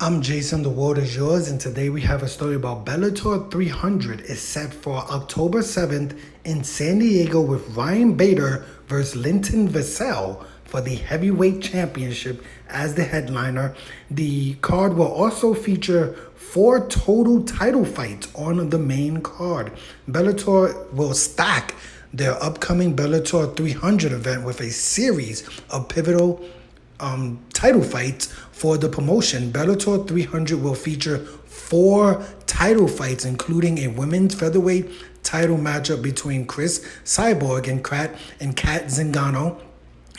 I'm Jason, the world is yours, and today we have a story about Bellator 300 is set for October 7th in San Diego with Ryan Bader versus Linton Vassell for the heavyweight championship as the headliner. The card will also feature 4 total title fights on the main card. Bellator will stack their upcoming Bellator 300 event with a series of pivotal title fights for the promotion. Bellator 300 will feature 4 title fights, including a women's featherweight title matchup between Chris Cyborg and Kat Zingano.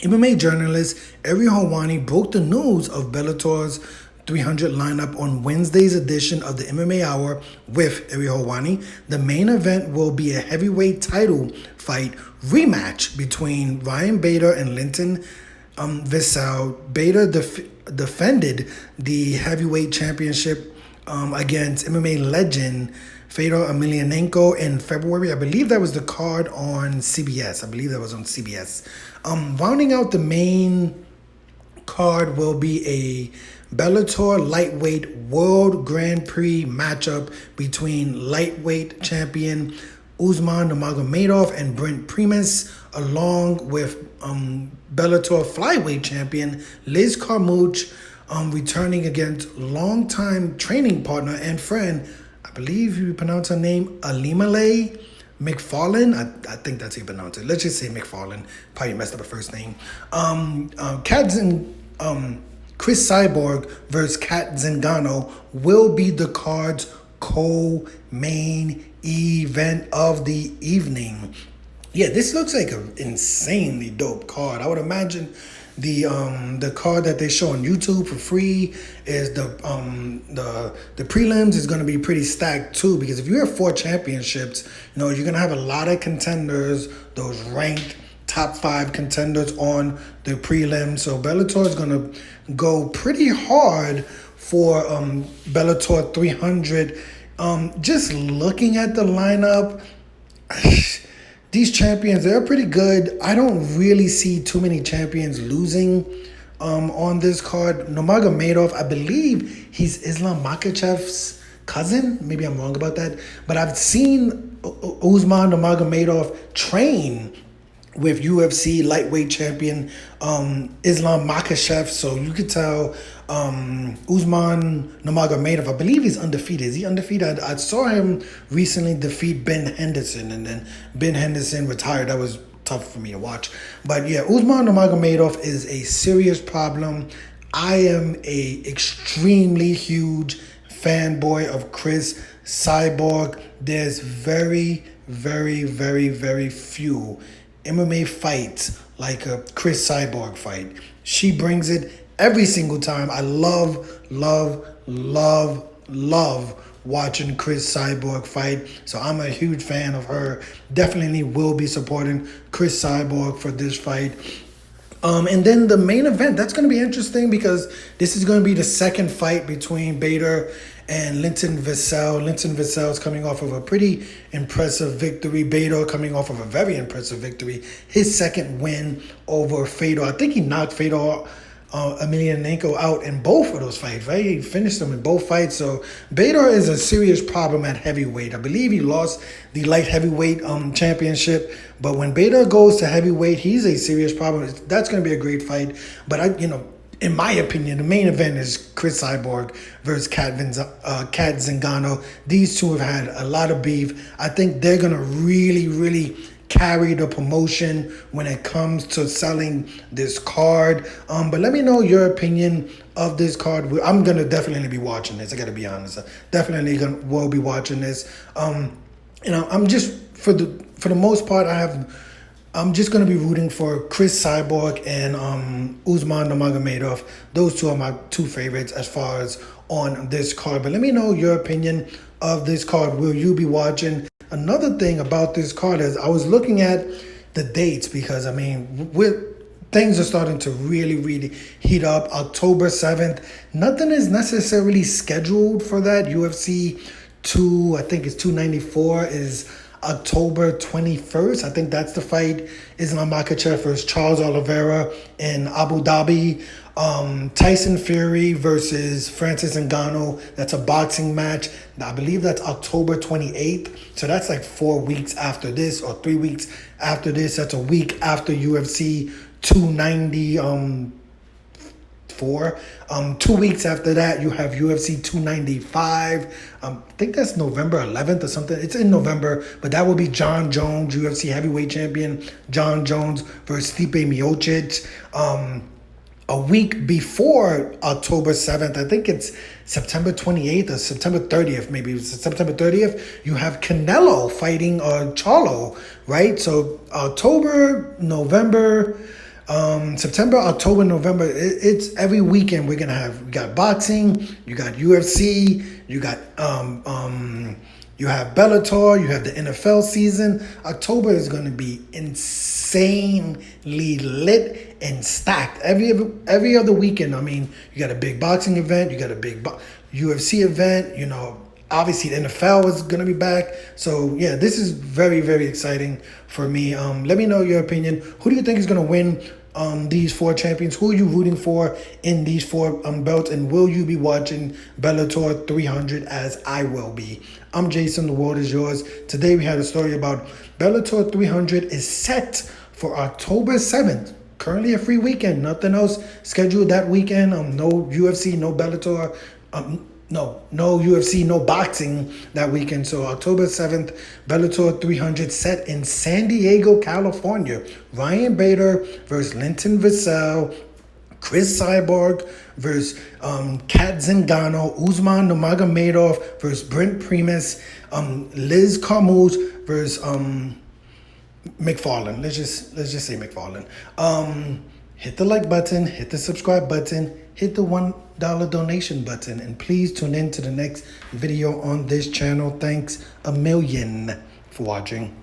MMA journalist Ari Helwani broke the news of Bellator's 300 lineup on Wednesday's edition of the MMA Hour with Ari Helwani. The main event will be a heavyweight title fight rematch between Ryan Bader and Linton Vassell. Bader defended the heavyweight championship against MMA legend Fedor Emelianenko in February. I believe that was the card on CBS. Rounding out the main card will be a Bellator lightweight World Grand Prix matchup between lightweight champion Usman Nurmagomedov and Brent Primus, along with Bellator flyweight champion Liz Carmouche, returning against longtime training partner and friend, I believe you pronounce her name, Alimale McFarlane. I think that's how you pronounce it. Let's just say McFarlane. Probably messed up her first name. Chris Cyborg versus Kat Zingano will be the card's co-main event of the evening. Yeah, this looks like an insanely dope card. I would imagine the card that they show on YouTube for free is the prelims is going to be pretty stacked too, because if you have 4 championships, you're going to have a lot of contenders, those ranked top 5 contenders on the prelims. So Bellator is going to go pretty hard for Bellator 300. Just looking at the lineup, these champions, they're pretty good. I don't really see too many champions losing on this card. Nurmagomedov, I believe he's Islam Makhachev's cousin. Maybe I'm wrong about that. But I've seen Usman Nurmagomedov train with UFC lightweight champion Islam Makhachev. So you could tell Usman Nurmagomedov, I believe he's undefeated. Is he undefeated? I saw him recently defeat Ben Henderson, and then Ben Henderson retired. That was tough for me to watch. But yeah, Usman Nurmagomedov is a serious problem. I am a extremely huge fanboy of Chris Cyborg. There's very, very, very, very few MMA fights like a Chris Cyborg fight. She brings it every single time. I love watching Chris Cyborg fight. So I'm a huge fan of her. Definitely will be supporting Chris Cyborg for this fight. And then the main event, that's going to be interesting because this is going to be the second fight between Bader and Linton Vassell. Linton Vassell is coming off of a pretty impressive victory. Bader coming off of a very impressive victory. His second win over Fedor. I think he knocked Fedor Emelianenko out in both of those fights, right? He finished them in both fights. So Bader is a serious problem at heavyweight. I believe he lost the light heavyweight championship, but when Bader goes to heavyweight, he's a serious problem. That's going to be a great fight. But in my opinion, the main event is Chris Cyborg versus Kat Zingano. These two have had a lot of beef. I think they're going to really, really carry the promotion when it comes to selling this card. But let me know your opinion of this card. I'm going to definitely be watching this. I got to be honest. Will be watching this. I'm just, for the most part, I'm just going to be rooting for Chris Cyborg and Usman Nurmagomedov. Those two are my 2 favorites as far as on this card. But let me know your opinion of this card. Will you be watching? Another thing about this card is I was looking at the dates because, things are starting to really, really heat up. October 7th. Nothing is necessarily scheduled for that. UFC 2, I think it's 294 is October 21st. I think that's the fight. Islam Makhachev versus Charles Oliveira in Abu Dhabi. Tyson Fury versus Francis Ngannou. That's a boxing match. I believe that's October 28th. So that's like 4 weeks after this, or 3 weeks after this. That's a week after UFC 290. 2 weeks after that, you have UFC 295. I think that's November 11th or something. It's in November, but that will be John Jones, UFC heavyweight champion John Jones versus Stipe Miocic. A week before October 7th, I think it's September 28th or September 30th, maybe it's September 30th, you have Canelo fighting Charlo, right? So September, October, November, it's every weekend we're gonna have. We got boxing, you got UFC, you got you have Bellator, you have the NFL season. October is gonna be insanely lit and stacked. Every other weekend, I mean, you got a big boxing event, you got a big UFC event, you know. Obviously, the NFL is going to be back. So, yeah, this is very, very exciting for me. Let me know your opinion. Who do you think is going to win these 4 champions? Who are you rooting for in these 4 belts? And will you be watching Bellator 300 as I will be? I'm Jason. The world is yours. Today, we had a story about Bellator 300 is set for October 7th. Currently a free weekend. Nothing else scheduled that weekend. No UFC, no Bellator. No UFC, no boxing that weekend. So October 7th, Bellator 300 set in San Diego, California. Ryan Bader versus Linton Vassell. Chris Cyborg versus Kat Zingano. Usman Nurmagomedov versus Brent Primus. Liz Carmouche versus McFarlane. Let's just say McFarlane. Hit the like button, hit the subscribe button, hit the $1 donation button, and please tune in to the next video on this channel. Thanks a million for watching.